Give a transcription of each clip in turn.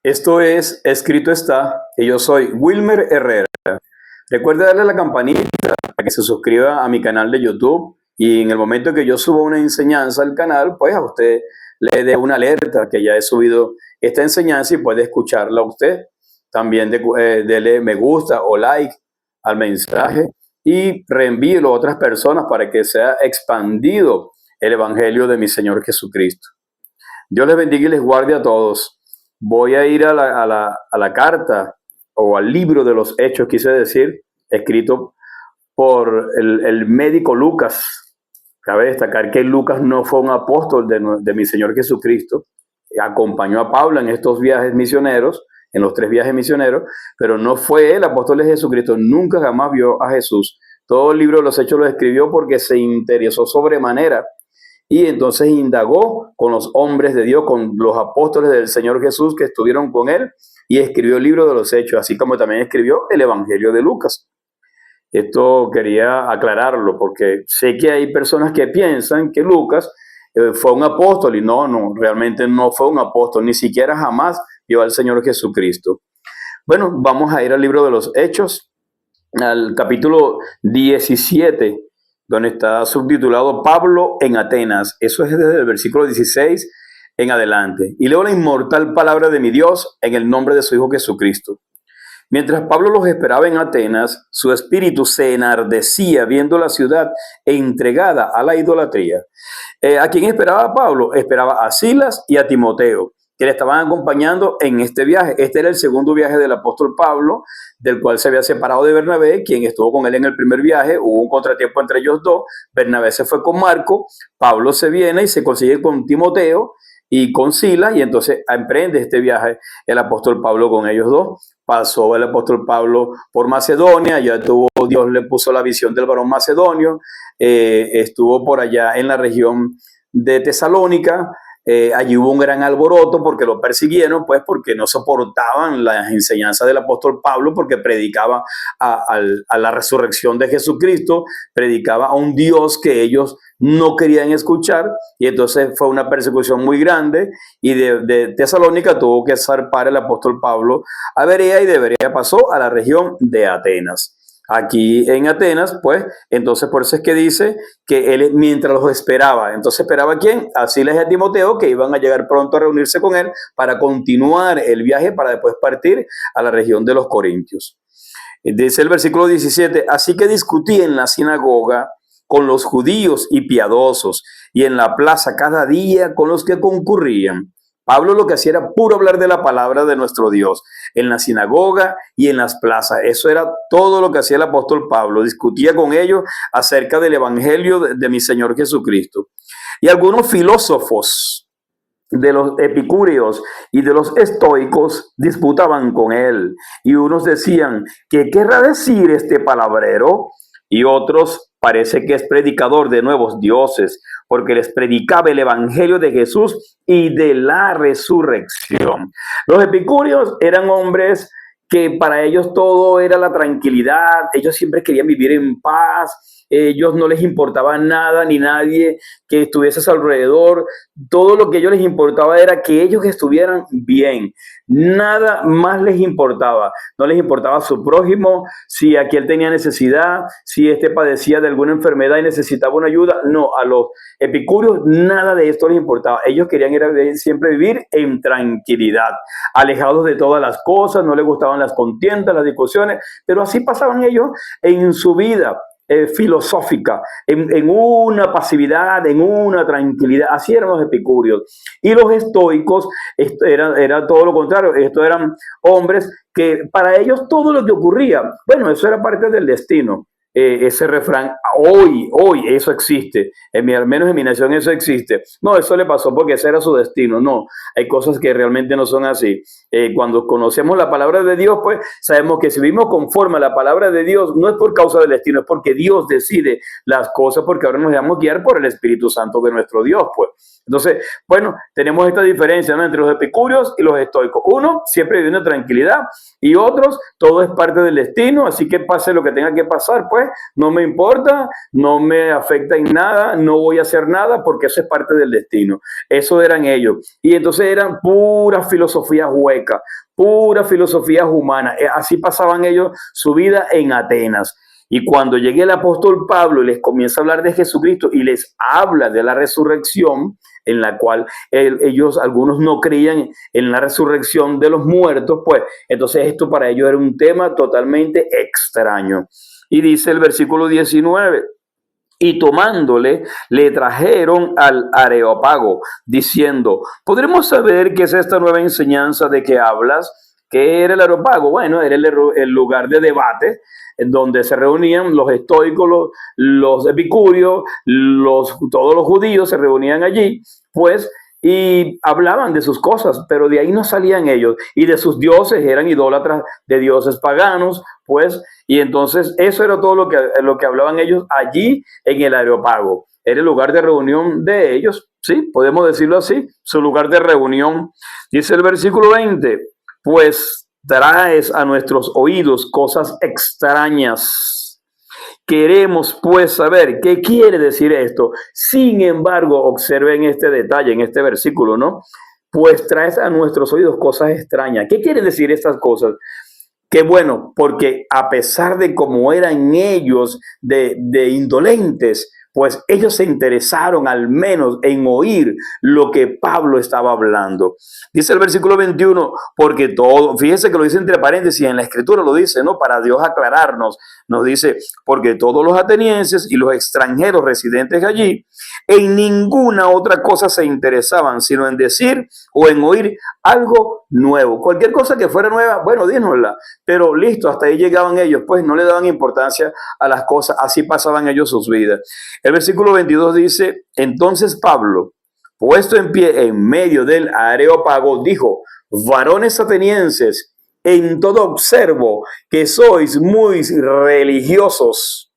Esto es Escrito está, y yo soy Wilmer Herrera. Recuerde darle a la campanita para que se suscriba a mi canal de YouTube y en el momento que yo suba una enseñanza al canal, pues a usted le dé una alerta que ya he subido esta enseñanza y puede escucharla usted. También dele me gusta o like al mensaje y reenvíelo a otras personas para que sea expandido el Evangelio de mi Señor Jesucristo. Dios les bendiga y les guarde a todos. Voy a ir a la carta o al libro de los Hechos, quise decir, escrito por el médico Lucas. Cabe destacar que Lucas no fue un apóstol de mi Señor Jesucristo. Acompañó a Pablo en estos viajes misioneros, en los 3 viajes misioneros, pero no fue el apóstol de Jesucristo. Nunca jamás vio a Jesús. Todo el libro de los Hechos lo escribió porque se interesó sobremanera y entonces indagó con los hombres de Dios, con los apóstoles del Señor Jesús que estuvieron con él y escribió el libro de los Hechos, así como también escribió el Evangelio de Lucas. Esto quería aclararlo porque sé que hay personas que piensan que Lucas fue un apóstol y no, realmente no fue un apóstol, ni siquiera jamás vio al Señor Jesucristo. Bueno, vamos a ir al libro de los Hechos, al capítulo 17, donde está subtitulado Pablo en Atenas. Eso es desde el versículo 16 en adelante. Y leo la inmortal palabra de mi Dios en el nombre de su Hijo Jesucristo. Mientras Pablo los esperaba en Atenas, su espíritu se enardecía viendo la ciudad entregada a la idolatría. ¿A quién esperaba Pablo? Esperaba a Silas y a Timoteo, que le estaban acompañando en este viaje. Este era el segundo viaje del apóstol Pablo, del cual se había separado de Bernabé, quien estuvo con él en el primer viaje. Hubo un contratiempo entre ellos dos. Bernabé se fue con Marco, Pablo se viene y se consigue con Timoteo y con Silas, y entonces emprende este viaje el apóstol Pablo con ellos dos. Pasó el apóstol Pablo por Macedonia, ya Dios le puso la visión del varón macedonio, estuvo por allá en la región de Tesalónica. Allí hubo un gran alboroto porque lo persiguieron, pues porque no soportaban las enseñanzas del apóstol Pablo, porque predicaba a la resurrección de Jesucristo, predicaba a un Dios que ellos no querían escuchar, y entonces fue una persecución muy grande, y de Tesalónica tuvo que zarpar el apóstol Pablo a Berea, y de Berea pasó a la región de Atenas. Aquí en Atenas, pues, entonces por eso es que dice que él mientras los esperaba, entonces esperaba ¿a quién? A Silas y a Timoteo, que iban a llegar pronto a reunirse con él para continuar el viaje para después partir a la región de los Corintios. Dice el versículo 17, así que discutí en la sinagoga con los judíos y piadosos y en la plaza cada día con los que concurrían. Pablo lo que hacía era puro hablar de la palabra de nuestro Dios, en la sinagoga y en las plazas. Eso era todo lo que hacía el apóstol Pablo. Discutía con ellos acerca del evangelio de mi Señor Jesucristo. Y algunos filósofos de los epicúreos y de los estoicos disputaban con él. Y unos decían, ¿qué querrá decir este palabrero? Y otros, parece que es predicador de nuevos dioses, porque les predicaba el evangelio de Jesús y de la resurrección. Los epicúreos eran hombres que para ellos todo era la tranquilidad. Ellos siempre querían vivir en paz. Ellos no les importaba nada ni nadie que estuviese a su alrededor. Todo lo que a ellos les importaba era que ellos estuvieran bien. Nada más les importaba. No les importaba su prójimo, si aquel tenía necesidad, si este padecía de alguna enfermedad y necesitaba una ayuda. No, a los epicúreos nada de esto les importaba. Ellos querían siempre vivir en tranquilidad, alejados de todas las cosas. No les gustaban las contiendas, las discusiones, pero así pasaban ellos en su vida filosófica, en una pasividad, en una tranquilidad. Así eran los epicúreos. Y los estoicos era todo lo contrario. Estos eran hombres que para ellos todo lo que ocurría, bueno, eso era parte del destino. Ese refrán, hoy eso existe, al menos en mi nación eso existe. No, eso le pasó porque ese era su destino. No, hay cosas que realmente no son así. Cuando conocemos la palabra de Dios, pues sabemos que si vivimos conforme a la palabra de Dios, no es por causa del destino, es porque Dios decide las cosas, porque ahora nos dejamos guiar por el Espíritu Santo de nuestro Dios, pues. Entonces, bueno, tenemos esta diferencia, ¿no?, entre los epicúreos y los estoicos. Uno siempre viviendo en tranquilidad, y otros, todo es parte del destino, así que pase lo que tenga que pasar, pues pues no me importa, no me afecta en nada, no voy a hacer nada porque eso es parte del destino. Eso eran ellos. Y entonces eran puras filosofías huecas, puras filosofías humanas. Así pasaban ellos su vida en Atenas. Y cuando llegue el apóstol Pablo y les comienza a hablar de Jesucristo y les habla de la resurrección, en la cual ellos, algunos no creían en la resurrección de los muertos, pues entonces esto para ellos era un tema totalmente extraño. Y dice el versículo 19, y tomándole, le trajeron al Areópago, diciendo, ¿podremos saber qué es esta nueva enseñanza de que hablas? ¿Qué era el Areópago? Bueno, era el lugar de debate en donde se reunían los estoicos, los epicúreos, todos los judíos se reunían allí, pues, y hablaban de sus cosas, pero de ahí no salían ellos, y de sus dioses, eran idólatras de dioses paganos, pues, y entonces eso era todo lo que hablaban ellos allí en el Areópago. Era el lugar de reunión de ellos, sí, podemos decirlo así, su lugar de reunión. Dice el versículo 20, pues traes a nuestros oídos cosas extrañas. Queremos pues saber qué quiere decir esto. Sin embargo, observen este detalle en este versículo, ¿no? Pues traes a nuestros oídos cosas extrañas. ¿Qué quiere decir estas cosas? Qué bueno, porque a pesar de cómo eran ellos de indolentes, pues ellos se interesaron al menos en oír lo que Pablo estaba hablando. Dice el versículo 21, porque todo, fíjense que lo dice entre paréntesis, en la escritura lo dice, ¿no? Para Dios aclararnos, nos dice, porque todos los atenienses y los extranjeros residentes allí, en ninguna otra cosa se interesaban, sino en decir o en oír algo nuevo. Cualquier cosa que fuera nueva, bueno, dínosla, pero listo, hasta ahí llegaban ellos, pues no le daban importancia a las cosas, así pasaban ellos sus vidas. El versículo 22 dice, entonces Pablo, puesto en pie en medio del Areópago, dijo, varones atenienses, en todo observo que sois muy religiosos,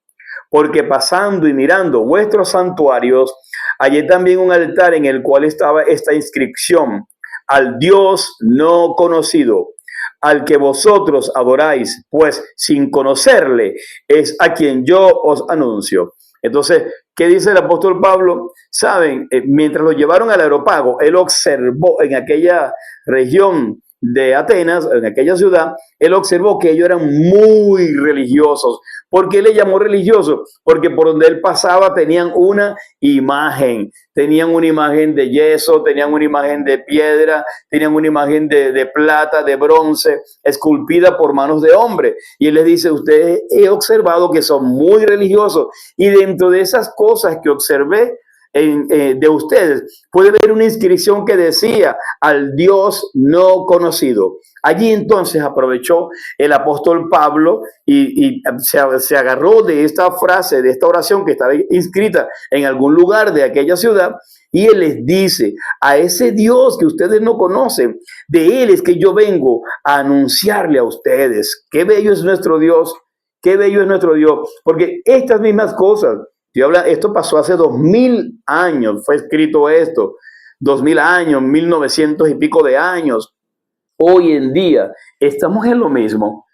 porque pasando y mirando vuestros santuarios, hallé también un altar en el cual estaba esta inscripción, al Dios no conocido, al que vosotros adoráis, pues sin conocerle es a quien yo os anuncio. Entonces, ¿qué dice el apóstol Pablo? Saben, mientras lo llevaron al Areópago, él observó en aquella región de Atenas, en aquella ciudad, él observó que ellos eran muy religiosos. ¿Por qué le llamó religioso? Porque por donde él pasaba tenían una imagen de yeso, tenían una imagen de piedra, tenían una imagen de plata, de bronce, esculpida por manos de hombre. Y él les dice, ustedes he observado que son muy religiosos y dentro de esas cosas que observé, de ustedes, puede ver una inscripción que decía al Dios no conocido. Allí entonces aprovechó el apóstol Pablo y se agarró de esta frase, de esta oración que estaba inscrita en algún lugar de aquella ciudad, y él les dice, a ese Dios que ustedes no conocen, de él es que yo vengo a anunciarle a ustedes. Qué bello es nuestro Dios, qué bello es nuestro Dios, porque estas mismas cosas, esto pasó hace 2000 años, fue escrito esto, 2000 años, 1900 y pico de años. Hoy en día estamos en lo mismo,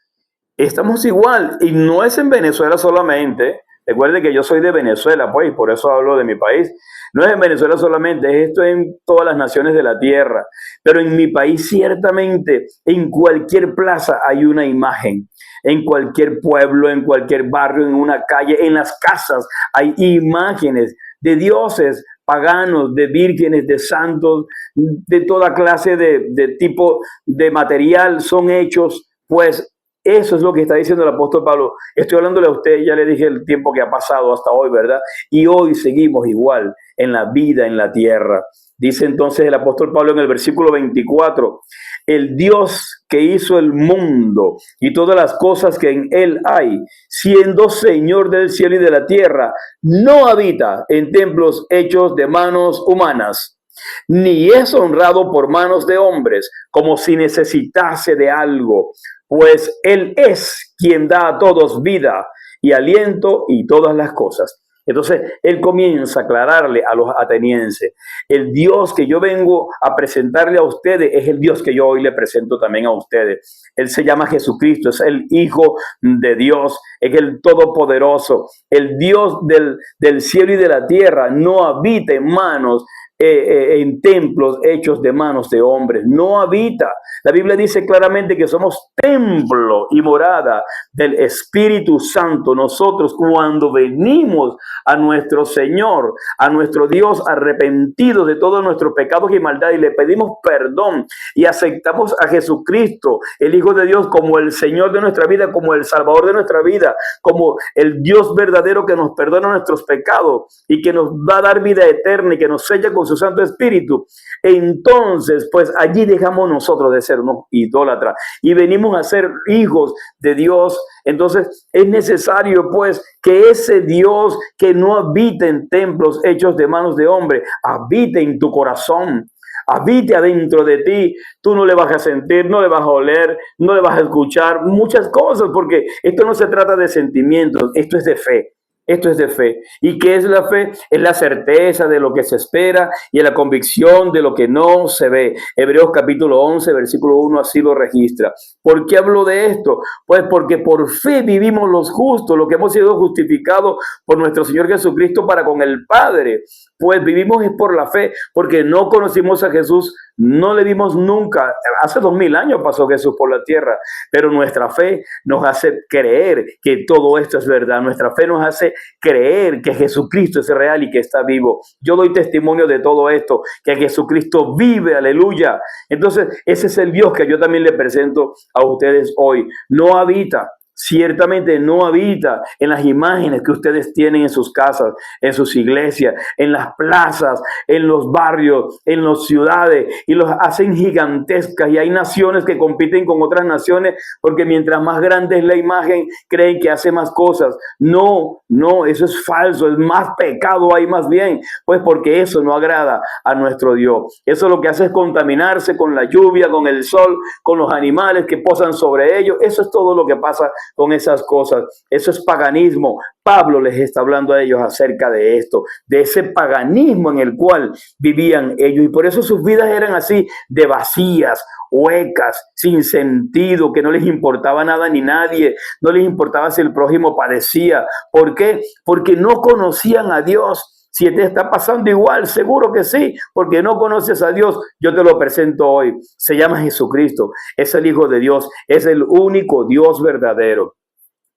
estamos igual, y no es en Venezuela solamente. Recuerde que yo soy de Venezuela, pues, y por eso hablo de mi país. No es en Venezuela solamente, es esto en todas las naciones de la tierra. Pero en mi país, ciertamente, en cualquier plaza hay una imagen. En cualquier pueblo, en cualquier barrio, en una calle, en las casas, hay imágenes de dioses paganos, de vírgenes, de santos, de toda clase de tipo de material son hechos, pues eso es lo que está diciendo el apóstol Pablo. Estoy hablándole a usted, ya le dije el tiempo que ha pasado hasta hoy, ¿verdad? Y hoy seguimos igual en la vida en la tierra. Dice entonces el apóstol Pablo en el versículo 24, el Dios que hizo el mundo y todas las cosas que en él hay, siendo Señor del cielo y de la tierra, no habita en templos hechos de manos humanas, ni es honrado por manos de hombres, como si necesitase de algo, pues él es quien da a todos vida y aliento y todas las cosas. Entonces, él comienza a aclararle a los atenienses, el Dios que yo vengo a presentarle a ustedes es el Dios que yo hoy le presento también a ustedes. Él se llama Jesucristo, es el Hijo de Dios, es el Todopoderoso, el Dios del cielo y de la tierra, no habita en manos en templos hechos de manos de hombres, no habita. La Biblia dice claramente que somos templo y morada del Espíritu Santo. Nosotros cuando venimos a nuestro Señor, a nuestro Dios arrepentidos de todos nuestros pecados y maldad y le pedimos perdón y aceptamos a Jesucristo, el Hijo de Dios, como el Señor de nuestra vida, como el Salvador de nuestra vida, como el Dios verdadero que nos perdona nuestros pecados y que nos va a dar vida eterna y que nos sella con su Santo Espíritu. Entonces, pues allí dejamos nosotros de ser unos idólatras y venimos a ser hijos de Dios. Entonces es necesario pues que ese Dios que no habita en templos hechos de manos de hombre, habite en tu corazón, habite adentro de ti. Tú no le vas a sentir, no le vas a oler, no le vas a escuchar muchas cosas, porque esto no se trata de sentimientos, esto es de fe. Esto es de fe. ¿Y qué es la fe? Es la certeza de lo que se espera y la convicción de lo que no se ve. Hebreos capítulo 11, versículo 1 así lo registra. ¿Por qué hablo de esto? Pues porque por fe vivimos los justos, lo que hemos sido justificados por nuestro Señor Jesucristo para con el Padre. Pues vivimos es por la fe, porque no conocimos a Jesús, no le vimos nunca. Hace 2000 años pasó Jesús por la tierra, pero nuestra fe nos hace creer que todo esto es verdad. Nuestra fe nos hace creer que Jesucristo es real y que está vivo. Yo doy testimonio de todo esto, que Jesucristo vive, aleluya. Entonces, ese es el Dios que yo también le presento a ustedes hoy. No habita. Ciertamente no habita en las imágenes que ustedes tienen en sus casas, en sus iglesias, en las plazas, en los barrios, en las ciudades, y los hacen gigantescas. Y hay naciones que compiten con otras naciones porque mientras más grande es la imagen, creen que hace más cosas. No, eso es falso, es más pecado hay más bien, pues porque eso no agrada a nuestro Dios. Eso lo que hace es contaminarse con la lluvia, con el sol, con los animales que posan sobre ellos. Eso es todo lo que pasa con esas cosas. Eso es paganismo. Pablo les está hablando a ellos acerca de esto, de ese paganismo en el cual vivían ellos, y por eso sus vidas eran así de vacías, huecas, sin sentido, que no les importaba nada ni nadie, no les importaba si el prójimo padecía. ¿Por qué? Porque no conocían a Dios. Si te está pasando igual, seguro que sí, porque no conoces a Dios. Yo te lo presento hoy. Se llama Jesucristo, es el Hijo de Dios, es el único Dios verdadero,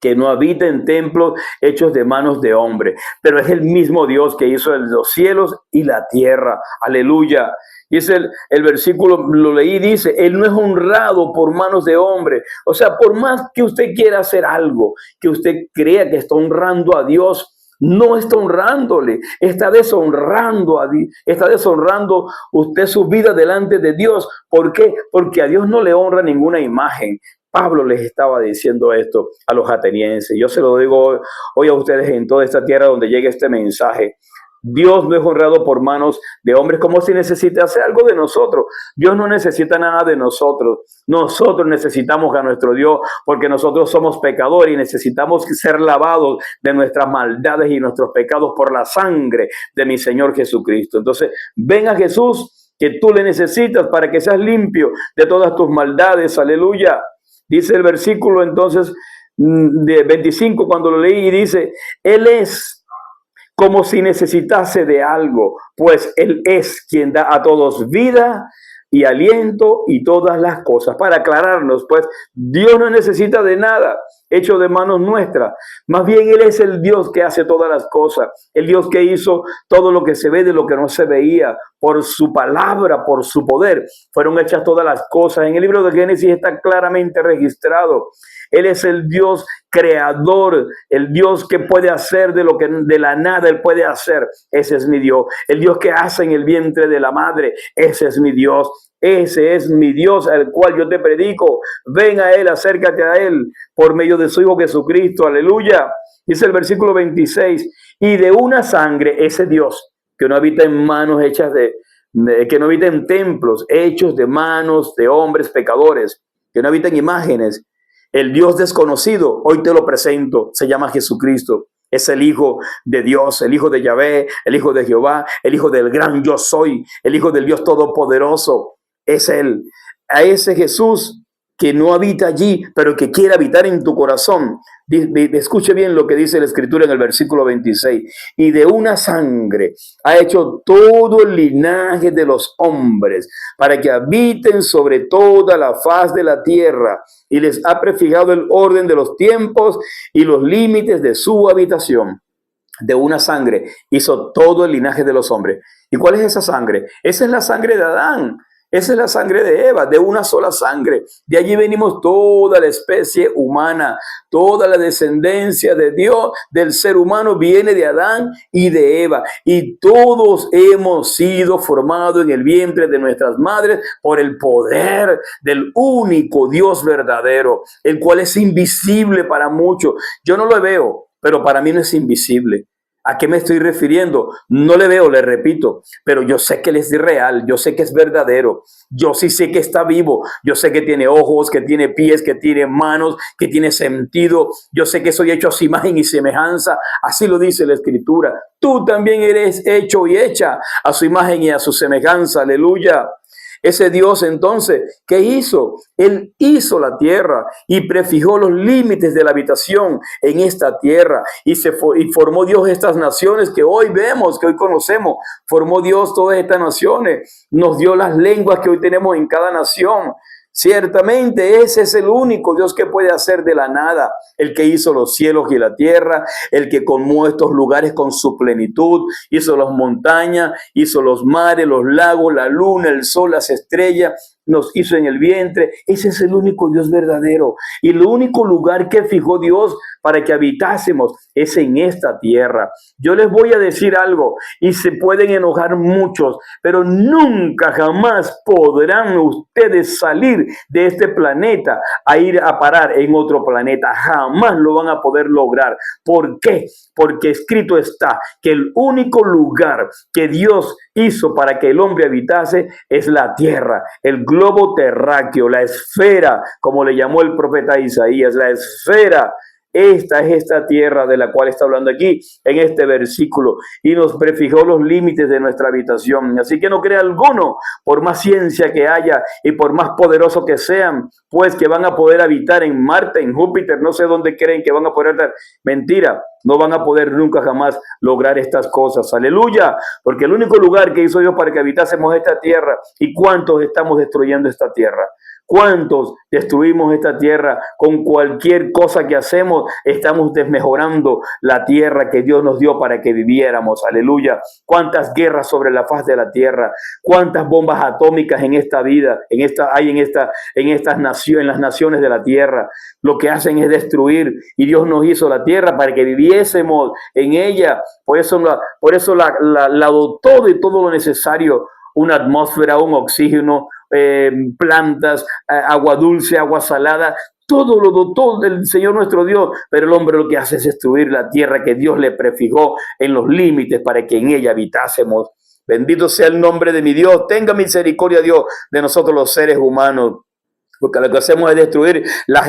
que no habita en templos hechos de manos de hombre, pero es el mismo Dios que hizo los cielos y la tierra. Aleluya. Y es el versículo, lo leí, dice, Él no es honrado por manos de hombre. O sea, por más que usted quiera hacer algo, que usted crea que está honrando a Dios, no está honrándole, está deshonrando a Dios, está deshonrando usted su vida delante de Dios. ¿Por qué? Porque a Dios no le honra ninguna imagen. Pablo les estaba diciendo esto a los atenienses. Yo se lo digo hoy a ustedes en toda esta tierra donde llegue este mensaje. Dios no es honrado por manos de hombres, como si necesita hacer algo de nosotros. Dios no necesita nada de nosotros. Nosotros necesitamos a nuestro Dios porque nosotros somos pecadores y necesitamos ser lavados de nuestras maldades y nuestros pecados por la sangre de mi Señor Jesucristo. Entonces, ven a Jesús, que tú le necesitas para que seas limpio de todas tus maldades. Aleluya. Dice el versículo entonces de 25 cuando lo leí, y dice, Él es como si necesitase de algo, pues Él es quien da a todos vida y aliento y todas las cosas. Para aclararnos, pues Dios no necesita de nada hecho de manos nuestras. Más bien Él es el Dios que hace todas las cosas. El Dios que hizo todo lo que se ve de lo que no se veía. Por su palabra, por su poder, fueron hechas todas las cosas. En el libro de Génesis está claramente registrado. Él es el Dios creador, el Dios que puede hacer de lo que de la nada Él puede hacer. Ese es mi Dios. El Dios que hace en el vientre de la madre. Ese es mi Dios. Ese es mi Dios al cual yo te predico. Ven a Él, acércate a Él por medio de su Hijo Jesucristo. Aleluya. Dice el versículo 26. Y de una sangre, ese Dios que no habita en manos hechas que no habita en templos hechos de manos de hombres pecadores, que no habita en imágenes. El Dios desconocido, hoy te lo presento, se llama Jesucristo. Es el Hijo de Dios, el Hijo de Yahvé, el Hijo de Jehová, el Hijo del gran yo soy, el Hijo del Dios Todopoderoso. Es Él. A ese Jesús que no habita allí, pero que quiere habitar en tu corazón. Escuche bien lo que dice la Escritura en el versículo 26. Y de una sangre ha hecho todo el linaje de los hombres para que habiten sobre toda la faz de la tierra, y les ha prefijado el orden de los tiempos y los límites de su habitación. De una sangre hizo todo el linaje de los hombres. ¿Y cuál es esa sangre? Esa es la sangre de Adán. Esa es la sangre de Eva, de una sola sangre. De allí venimos toda la especie humana, toda la descendencia de Dios, del ser humano, viene de Adán y de Eva. Y todos hemos sido formados en el vientre de nuestras madres por el poder del único Dios verdadero, el cual es invisible para muchos. Yo no lo veo, pero para mí no es invisible. ¿A qué me estoy refiriendo? No le veo, le repito, pero yo sé que Él es real, yo sé que es verdadero, yo sí sé que está vivo, yo sé que tiene ojos, que tiene pies, que tiene manos, que tiene sentido, yo sé que soy hecho a su imagen y semejanza, así lo dice la Escritura. Tú también eres hecho y hecha a su imagen y a su semejanza, aleluya. Ese Dios entonces, ¿qué hizo? Él hizo la tierra y prefijó los límites de la habitación en esta tierra y formó Dios estas naciones que hoy vemos, que hoy conocemos. Formó Dios todas estas naciones, nos dio las lenguas que hoy tenemos en cada nación. Ciertamente ese es el único Dios que puede hacer de la nada, el que hizo los cielos y la tierra, el que colmó estos lugares con su plenitud, hizo las montañas, hizo los mares, los lagos, la luna, el sol, las estrellas, nos hizo en el vientre. Ese es el único Dios verdadero y el único lugar que fijó Dios para que habitásemos es en esta tierra. Yo les voy a decir algo y se pueden enojar muchos, pero nunca jamás podrán ustedes salir de este planeta a ir a parar en otro planeta. Jamás lo van a poder lograr. ¿Por qué? Porque escrito está que el único lugar que Dios hizo para que el hombre habitase es la tierra, el globo terráqueo, la esfera, como le llamó el profeta Isaías, la esfera. Esta es esta tierra de la cual está hablando aquí en este versículo y nos prefijó los límites de nuestra habitación. Así que no crea alguno, por más ciencia que haya y por más poderoso que sean, pues que van a poder habitar en Marte, en Júpiter, no sé dónde creen que van a poder estar. Mentira, no van a poder nunca jamás lograr estas cosas. Aleluya, porque el único lugar que hizo Dios para que habitásemos esta tierra, ¿y cuántos estamos destruyendo esta tierra? ¿Cuántos destruimos esta tierra? Con cualquier cosa que hacemos, estamos desmejorando la tierra que Dios nos dio para que viviéramos. Aleluya. ¿Cuántas guerras sobre la faz de la tierra? ¿Cuántas bombas atómicas en esta vida, en las naciones de la tierra? Lo que hacen es destruir, y Dios nos hizo la tierra para que viviésemos en ella. Por eso la dotó de todo lo necesario. Una atmósfera, un oxígeno, plantas, agua dulce, agua salada, todo lo dotó del Señor nuestro Dios, pero el hombre lo que hace es destruir la tierra que Dios le prefijó en los límites para que en ella habitásemos. Bendito sea el nombre de mi Dios. Tenga misericordia Dios de nosotros los seres humanos, porque lo que hacemos es destruir la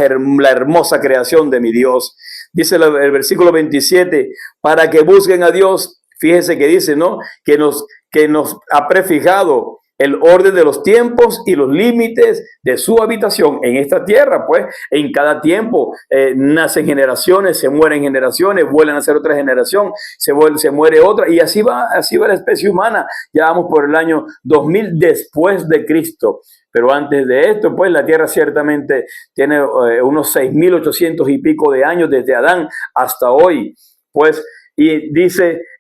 hermosa creación de mi Dios. Dice el versículo 27, para que busquen a Dios. Fíjese que dice, ¿no? Que nos ha prefijado el orden de los tiempos y los límites de su habitación en esta tierra. Pues en cada tiempo nacen generaciones, se mueren generaciones, vuelven a ser otra generación, se muere otra, y así va la especie humana. Ya vamos por el año 2000 después de Cristo. Pero antes de esto, pues la tierra ciertamente tiene unos 6.800 y pico de años desde Adán hasta hoy. Pues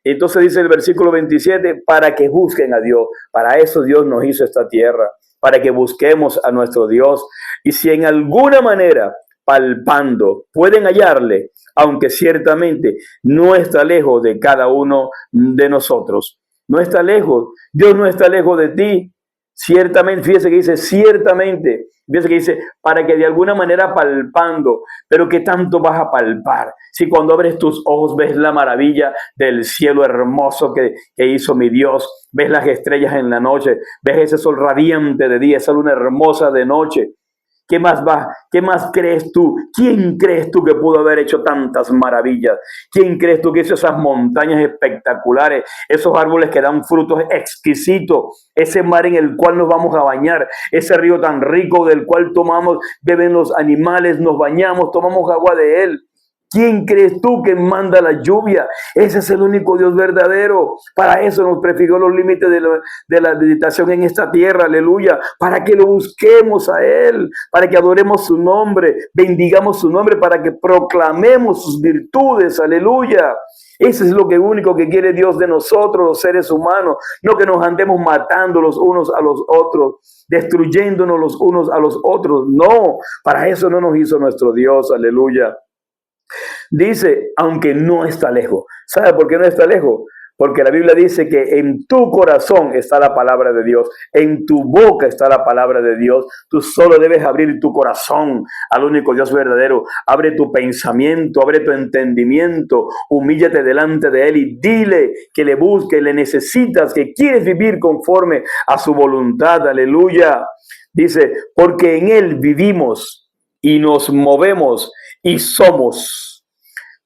entonces dice el versículo 27, para que busquen a Dios. Para eso Dios nos hizo esta tierra, para que busquemos a nuestro Dios. Y si en alguna manera, palpando, pueden hallarle, aunque ciertamente no está lejos de cada uno de nosotros. No está lejos. Dios no está lejos de ti. Ciertamente, fíjese que dice ciertamente, fíjese que dice para que de alguna manera palpando, pero ¿qué tanto vas a palpar? Si cuando abres tus ojos ves la maravilla del cielo hermoso que hizo mi Dios, ves las estrellas en la noche, ves ese sol radiante de día, esa luna hermosa de noche. ¿Qué más va? ¿Qué más crees tú? ¿Quién crees tú que pudo haber hecho tantas maravillas? ¿Quién crees tú que hizo esas montañas espectaculares, esos árboles que dan frutos exquisitos, ese mar en el cual nos vamos a bañar, ese río tan rico del cual tomamos, beben los animales, nos bañamos, tomamos agua de él? ¿Quién crees tú que manda la lluvia? Ese es el único Dios verdadero. Para eso nos prefirió los límites de la meditación en esta tierra, aleluya. Para que lo busquemos a Él, para que adoremos su nombre, bendigamos su nombre, para que proclamemos sus virtudes, aleluya. Eso es lo único que quiere Dios de nosotros, los seres humanos. No que nos andemos matando los unos a los otros, destruyéndonos los unos a los otros. No, para eso no nos hizo nuestro Dios, aleluya. Dice, aunque no está lejos. ¿Sabe por qué no está lejos? Porque la Biblia dice que en tu corazón está la palabra de Dios, en tu boca está la palabra de Dios. Tú solo debes abrir tu corazón al único Dios verdadero. Abre tu pensamiento, abre tu entendimiento, humíllate delante de Él y dile que le busques, le necesitas, que quieres vivir conforme a su voluntad. Aleluya. Dice, porque en Él vivimos y nos movemos y somos,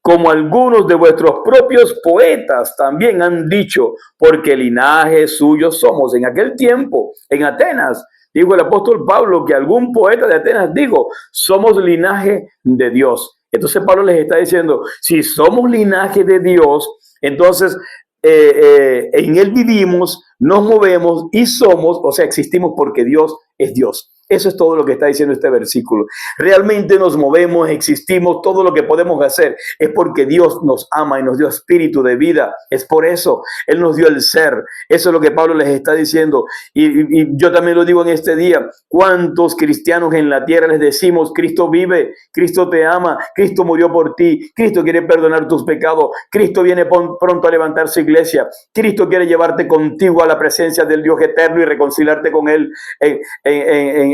como algunos de vuestros propios poetas también han dicho, porque linaje suyo somos. En aquel tiempo, en Atenas, dijo el apóstol Pablo que algún poeta de Atenas dijo, somos linaje de Dios. Entonces Pablo les está diciendo, si somos linaje de Dios, entonces en Él vivimos, nos movemos y somos, o sea, existimos porque Dios es Dios. Eso es todo lo que está diciendo este versículo. Realmente nos movemos, existimos, todo lo que podemos hacer es porque Dios nos ama y nos dio espíritu de vida. Es por eso, Él nos dio el ser. Eso es lo que Pablo les está diciendo. Y yo también lo digo en este día. ¿Cuántos cristianos en la tierra les decimos, Cristo vive, Cristo te ama, Cristo murió por ti, Cristo quiere perdonar tus pecados, Cristo viene pronto a levantar su iglesia, Cristo quiere llevarte contigo a la presencia del Dios eterno y reconciliarte con Él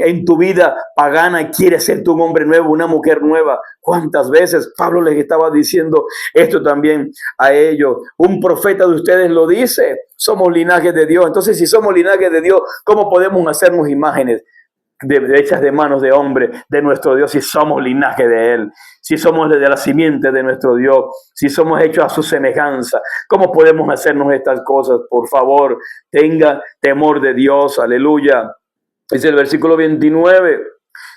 en tu vida pagana, quiere ser tú un hombre nuevo, una mujer nueva? ¿Cuántas veces Pablo les estaba diciendo esto también a ellos? Un profeta de ustedes lo dice, somos linaje de Dios. Entonces, si somos linaje de Dios, ¿cómo podemos hacernos imágenes hechas de manos de hombre de nuestro Dios si somos linaje de Él? Si somos de la simiente de nuestro Dios, si somos hechos a su semejanza, ¿cómo podemos hacernos estas cosas? Por favor, tenga temor de Dios, aleluya. Dice el versículo 29,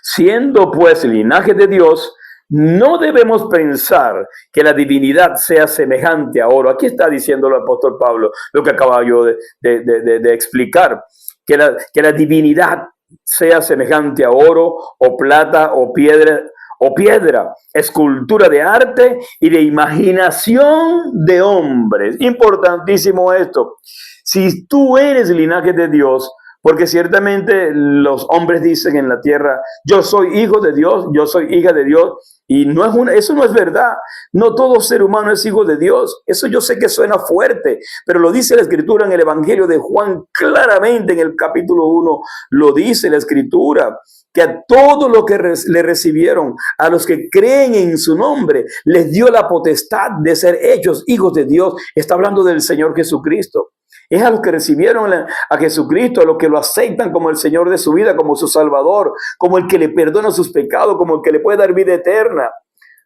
siendo pues linaje de Dios, no debemos pensar que la divinidad sea semejante a oro. Aquí está diciendo el apóstol Pablo lo que acabo yo de explicar, que la divinidad sea semejante a oro o plata o piedra, escultura de arte y de imaginación de hombres. Importantísimo esto. Si tú eres linaje de Dios, porque ciertamente los hombres dicen en la tierra, yo soy hijo de Dios, yo soy hija de Dios, y eso no es verdad. No todo ser humano es hijo de Dios. Eso yo sé que suena fuerte, pero lo dice la Escritura en el Evangelio de Juan claramente, en el capítulo 1, lo dice la Escritura, que a todos los que le recibieron, a los que creen en su nombre, les dio la potestad de ser hechos hijos de Dios. Está hablando del Señor Jesucristo. Es a los que recibieron a Jesucristo, a los que lo aceptan como el Señor de su vida, como su Salvador, como el que le perdona sus pecados, como el que le puede dar vida eterna.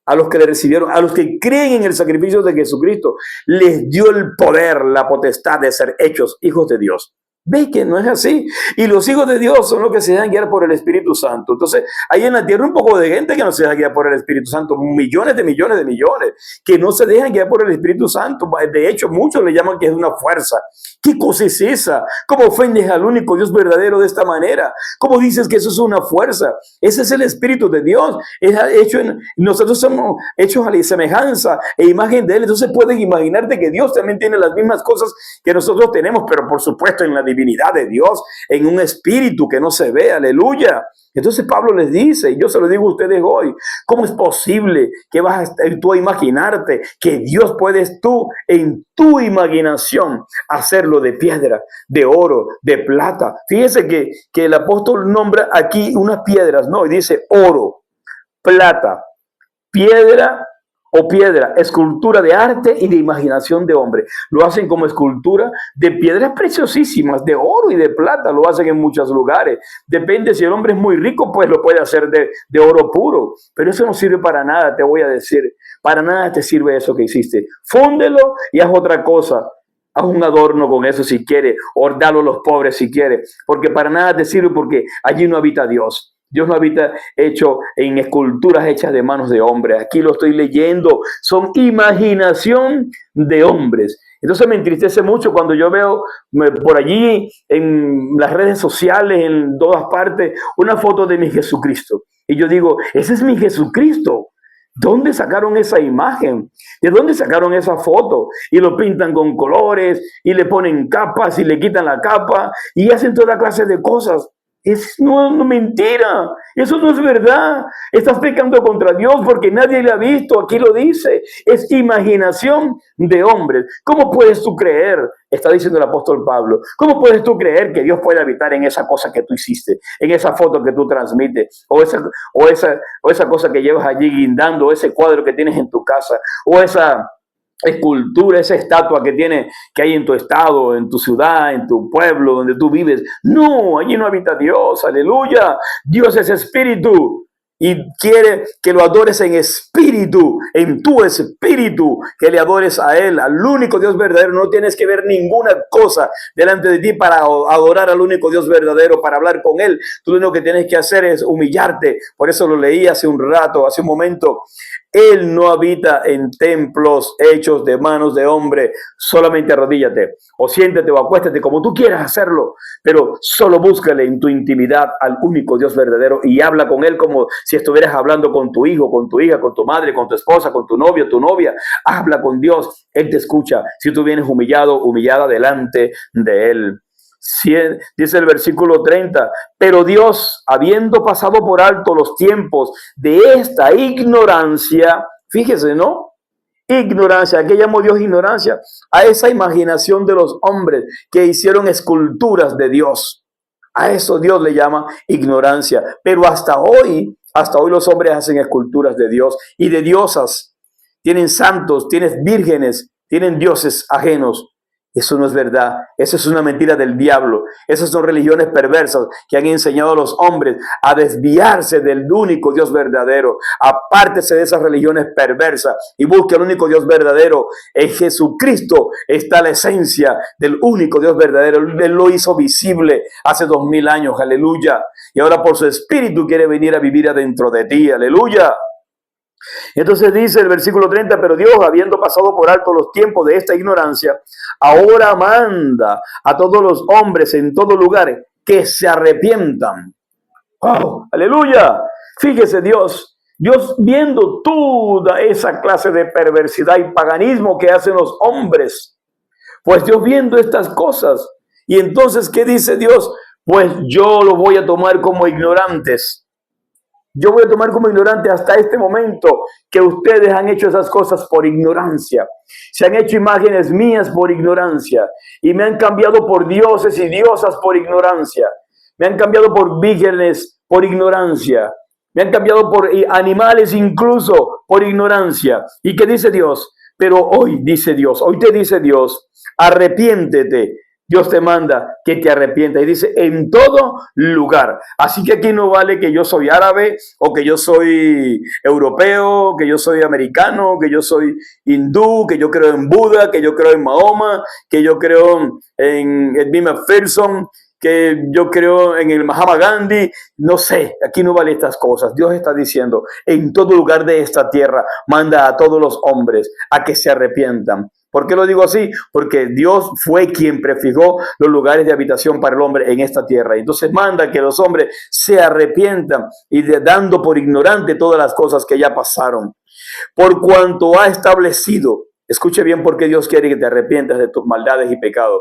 A los que le recibieron, a los que creen en el sacrificio de Jesucristo, les dio el poder, la potestad de ser hechos hijos de Dios. ¿Ve que no es así? Y los hijos de Dios son los que se dejan guiar por el Espíritu Santo. Entonces, hay en la tierra un poco de gente que no se deja guiar por el Espíritu Santo. Millones de millones de millones que no se dejan guiar por el Espíritu Santo. De hecho, muchos le llaman que es una fuerza. ¿Qué cosa es esa? ¿Cómo ofendes al único Dios verdadero de esta manera? ¿Cómo dices que eso es una fuerza? Ese es el Espíritu de Dios. Nosotros somos hechos a la semejanza e imagen de Él. Entonces puedes imaginarte que Dios también tiene las mismas cosas que nosotros tenemos, pero por supuesto en la divinidad de Dios, en un espíritu que no se ve, aleluya. Entonces Pablo les dice, y yo se lo digo a ustedes hoy, ¿cómo es posible que vas tú a imaginarte que Dios puedes tú en tu imaginación hacerlo de piedra, de oro, de plata? Fíjese que el apóstol nombra aquí unas piedras, ¿no? Y dice oro, plata, piedra o piedra, escultura de arte y de imaginación de hombre. Lo hacen como escultura de piedras preciosísimas, de oro y de plata, lo hacen en muchos lugares. Depende, si el hombre es muy rico, pues lo puede hacer de oro puro, pero eso no sirve para nada, te voy a decir. Para nada te sirve eso que hiciste. Fúndelo y haz otra cosa. Haz un adorno con eso si quieres, o dalo a los pobres si quieres, porque para nada te sirve, porque allí no habita Dios. Dios no habita hecho en esculturas hechas de manos de hombres. Aquí lo estoy leyendo. Son imaginación de hombres. Entonces me entristece mucho cuando yo veo por allí en las redes sociales, en todas partes, una foto de mi Jesucristo. Y yo digo, ese es mi Jesucristo. ¿Dónde sacaron esa imagen? ¿De dónde sacaron esa foto? Y lo pintan con colores y le ponen capas y le quitan la capa y hacen toda clase de cosas. Es mentira, eso no es verdad. Estás pecando contra Dios porque nadie le ha visto, aquí lo dice. Es imaginación de hombres. ¿Cómo puedes tú creer? Está diciendo el apóstol Pablo. ¿Cómo puedes tú creer que Dios puede habitar en esa cosa que tú hiciste, en esa foto que tú transmites, o esa cosa que llevas allí guindando, o ese cuadro que tienes en tu casa, o esa escultura, esa estatua que hay en tu estado, en tu ciudad, en tu pueblo, donde tú vives? No, allí no habita Dios, aleluya. Dios es espíritu y quiere que lo adores en espíritu, en tu espíritu, que le adores a Él, al único Dios verdadero. No tienes que ver ninguna cosa delante de ti para adorar al único Dios verdadero, para hablar con Él. Tú lo único que tienes que hacer es humillarte. Por eso lo leí hace un rato, hace un momento. Él no habita en templos hechos de manos de hombre. Solamente arrodíllate, o siéntate, o acuéstate, como tú quieras hacerlo, pero solo búscale en tu intimidad al único Dios verdadero y habla con Él como si estuvieras hablando con tu hijo, con tu hija, con tu madre, con tu esposa, con tu novio, tu novia. Habla con Dios, Él te escucha. Si tú vienes humillado, humillada delante de Él. Dice el versículo 30, pero Dios, habiendo pasado por alto los tiempos de esta ignorancia, fíjese, ¿no? Ignorancia, ¿a qué llamó Dios ignorancia? A esa imaginación de los hombres que hicieron esculturas de Dios. A eso Dios le llama ignorancia. Pero hasta hoy los hombres hacen esculturas de Dios y de diosas. Tienen santos, tienen vírgenes, tienen dioses ajenos. Eso no es verdad, eso es una mentira del diablo. Esas son religiones perversas que han enseñado a los hombres a desviarse del único Dios verdadero. Apártese de esas religiones perversas y busque al único Dios verdadero. En Jesucristo está la esencia del único Dios verdadero. Él lo hizo visible hace 2000 años, aleluya. Y ahora por su espíritu quiere venir a vivir adentro de ti, aleluya. Entonces dice el versículo 30, pero Dios, habiendo pasado por alto los tiempos de esta ignorancia, ahora manda a todos los hombres en todo lugar que se arrepientan. ¡Oh, aleluya! Fíjese Dios viendo toda esa clase de perversidad y paganismo que hacen los hombres. Pues Dios viendo estas cosas. Y entonces, ¿qué dice Dios? Pues yo lo voy a tomar como ignorantes. Yo voy a tomar como ignorante hasta este momento que ustedes han hecho esas cosas por ignorancia. Se han hecho imágenes mías por ignorancia. Y me han cambiado por dioses y diosas por ignorancia. Me han cambiado por vírgenes por ignorancia. Me han cambiado por animales incluso por ignorancia. ¿Y qué dice Dios? Pero hoy dice Dios, hoy te dice Dios, arrepiéntete. Dios te manda que te arrepientas y dice en todo lugar. Así que aquí no vale que yo soy árabe o que yo soy europeo, que yo soy americano, que yo soy hindú, que yo creo en Buda, que yo creo en Mahoma, que yo creo en Edmund McPherson, que yo creo en el Mahatma Gandhi. No sé, aquí no vale estas cosas. Dios está diciendo en todo lugar de esta tierra manda a todos los hombres a que se arrepientan. ¿Por qué lo digo así? Porque Dios fue quien prefijó los lugares de habitación para el hombre en esta tierra. Entonces manda que los hombres se arrepientan y dando por ignorante todas las cosas que ya pasaron. Por cuanto ha establecido, escuche bien porque Dios quiere que te arrepientas de tus maldades y pecados.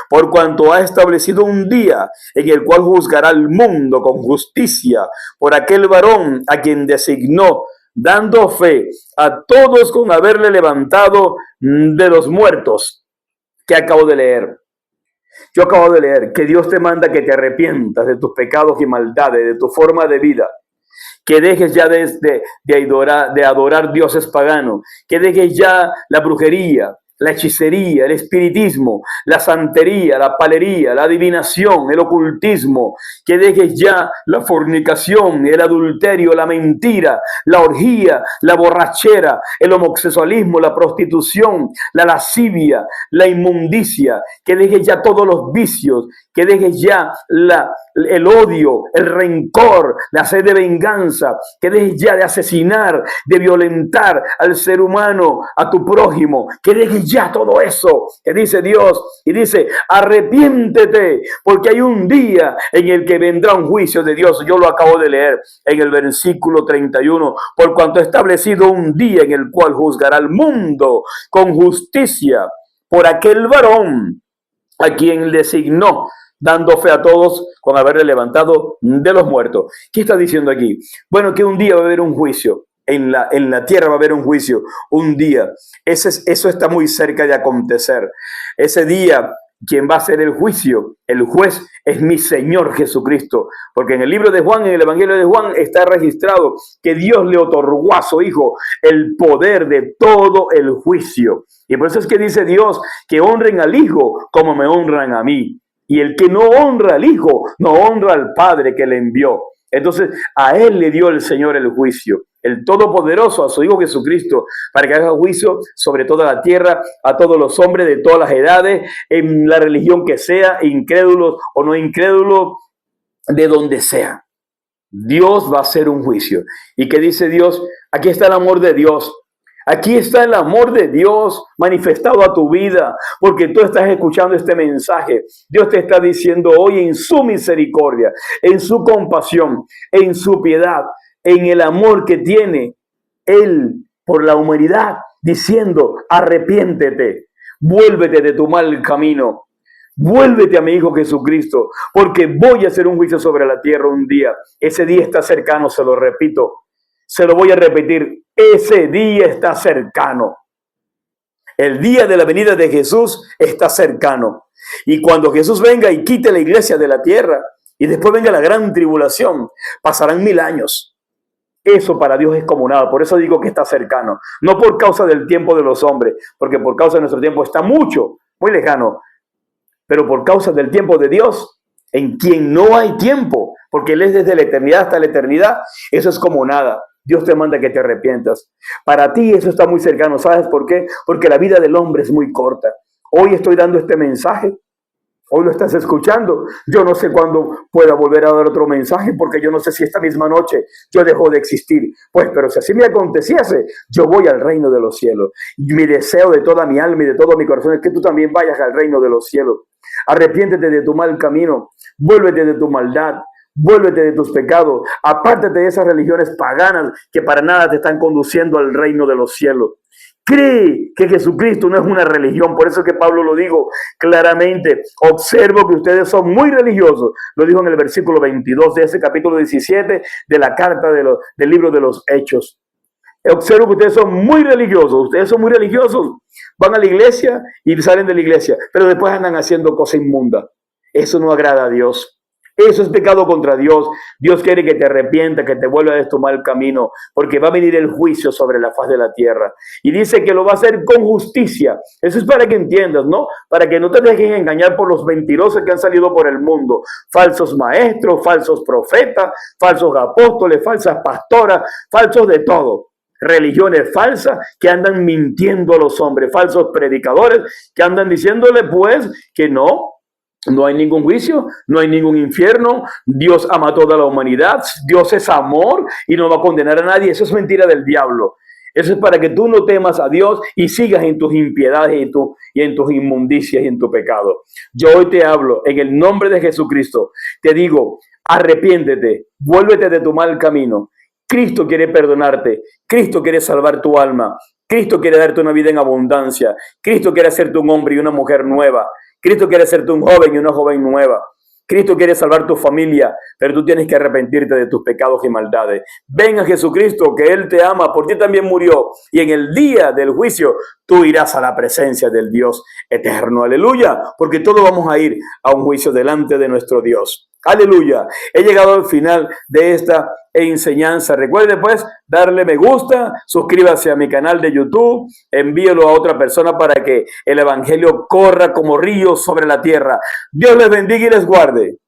Por cuanto ha establecido un día en el cual juzgará al mundo con justicia por aquel varón a quien designó, dando fe a todos con haberle levantado de los muertos, que acabo de leer. Yo acabo de leer que Dios te manda que te arrepientas de tus pecados y maldades, de tu forma de vida, que dejes ya de adorar dioses paganos, que dejes ya la brujería, la hechicería, el espiritismo, la santería, la palería, la adivinación, el ocultismo, que dejes ya la fornicación, el adulterio, la mentira, la orgía, la borrachera, el homosexualismo, la prostitución, la lascivia, la inmundicia, que dejes ya todos los vicios, que dejes ya el odio, el rencor, la sed de venganza, que dejes ya de asesinar, de violentar al ser humano, a tu prójimo, que dejes ya todo eso que dice Dios, y dice: arrepiéntete, porque hay un día en el que vendrá un juicio de Dios. Yo lo acabo de leer en el versículo 31, por cuanto ha establecido un día en el cual juzgará al mundo con justicia por aquel varón a quien designó, dando fe a todos con haberle levantado de los muertos. ¿Qué está diciendo aquí? Bueno, que un día va a haber un juicio. En la tierra va a haber un juicio, un día. Eso está muy cerca de acontecer. Ese día, quien va a hacer el juicio, el juez, es mi Señor Jesucristo. Porque en el libro de Juan, en el Evangelio de Juan, está registrado que Dios le otorgó a su Hijo el poder de todo el juicio. Y por eso es que dice Dios que honren al Hijo como me honran a mí. Y el que no honra al Hijo, no honra al Padre que le envió. Entonces, a Él le dio el Señor el juicio, el Todopoderoso, a su Hijo Jesucristo, para que haga juicio sobre toda la tierra, a todos los hombres de todas las edades, en la religión que sea, incrédulos o no incrédulos, de donde sea. Dios va a hacer un juicio. ¿Y qué dice Dios? Aquí está el amor de Dios. Aquí está el amor de Dios manifestado a tu vida, porque tú estás escuchando este mensaje. Dios te está diciendo hoy en su misericordia, en su compasión, en su piedad, en el amor que tiene Él por la humanidad, diciendo: arrepiéntete, vuélvete de tu mal camino, vuélvete a mi Hijo Jesucristo, porque voy a hacer un juicio sobre la tierra un día. Ese día está cercano, se lo repito. Se lo voy a repetir, ese día está cercano. El día de la venida de Jesús está cercano. Y cuando Jesús venga y quite la iglesia de la tierra, y después venga la gran tribulación, pasarán 1000 años. Eso para Dios es como nada. Por eso digo que está cercano. No por causa del tiempo de los hombres, porque por causa de nuestro tiempo está muy lejano. Pero por causa del tiempo de Dios, en quien no hay tiempo, porque Él es desde la eternidad hasta la eternidad, eso es como nada. Dios te manda que te arrepientas. Para ti eso está muy cercano. ¿Sabes por qué? Porque la vida del hombre es muy corta. Hoy estoy dando este mensaje. Hoy lo estás escuchando. Yo no sé cuándo pueda volver a dar otro mensaje, porque yo no sé si esta misma noche yo dejo de existir. Pues, pero si así me aconteciese, yo voy al reino de los cielos. Y mi deseo de toda mi alma y de todo mi corazón es que tú también vayas al reino de los cielos. Arrepiéntete de tu mal camino. Vuélvete de tu maldad. Vuélvete de tus pecados, apártate de esas religiones paganas que para nada te están conduciendo al reino de los cielos. Cree que Jesucristo no es una religión, por eso es que Pablo lo dijo claramente. Observo que ustedes son muy religiosos, lo dijo en el versículo 22 de ese capítulo 17 de la carta del libro de los Hechos. Observo que ustedes son muy religiosos, van a la iglesia y salen de la iglesia, pero después andan haciendo cosas inmundas. Eso no agrada a Dios. Eso es pecado contra Dios. Dios quiere que te arrepientas, que te vuelvas de tu mal camino, porque va a venir el juicio sobre la faz de la tierra. Y dice que lo va a hacer con justicia. Eso es para que entiendas, ¿no? Para que no te dejes engañar por los mentirosos que han salido por el mundo. Falsos maestros, falsos profetas, falsos apóstoles, falsas pastoras, falsos de todo. Religiones falsas que andan mintiendo a los hombres, falsos predicadores que andan diciéndole pues que no hay ningún juicio, no hay ningún infierno, Dios ama a toda la humanidad, Dios es amor y no va a condenar a nadie. Eso es mentira del diablo. Eso es para que tú no temas a Dios y sigas en tus impiedades y en tus inmundicias y en tu pecado. Yo hoy te hablo en el nombre de Jesucristo. Te digo, arrepiéntete, vuélvete de tu mal camino. Cristo quiere perdonarte, Cristo quiere salvar tu alma, Cristo quiere darte una vida en abundancia, Cristo quiere hacerte un hombre y una mujer nueva. Cristo quiere hacerte un joven y una joven nueva. Cristo quiere salvar tu familia, pero tú tienes que arrepentirte de tus pecados y maldades. Ven a Jesucristo, que Él te ama, por ti también murió. Y en el día del juicio, tú irás a la presencia del Dios eterno. Aleluya, porque todos vamos a ir a un juicio delante de nuestro Dios. Aleluya. He llegado al final de esta enseñanza. Recuerde pues darle me gusta, suscríbase a mi canal de YouTube, envíelo a otra persona para que el evangelio corra como río sobre la tierra. Dios les bendiga y les guarde.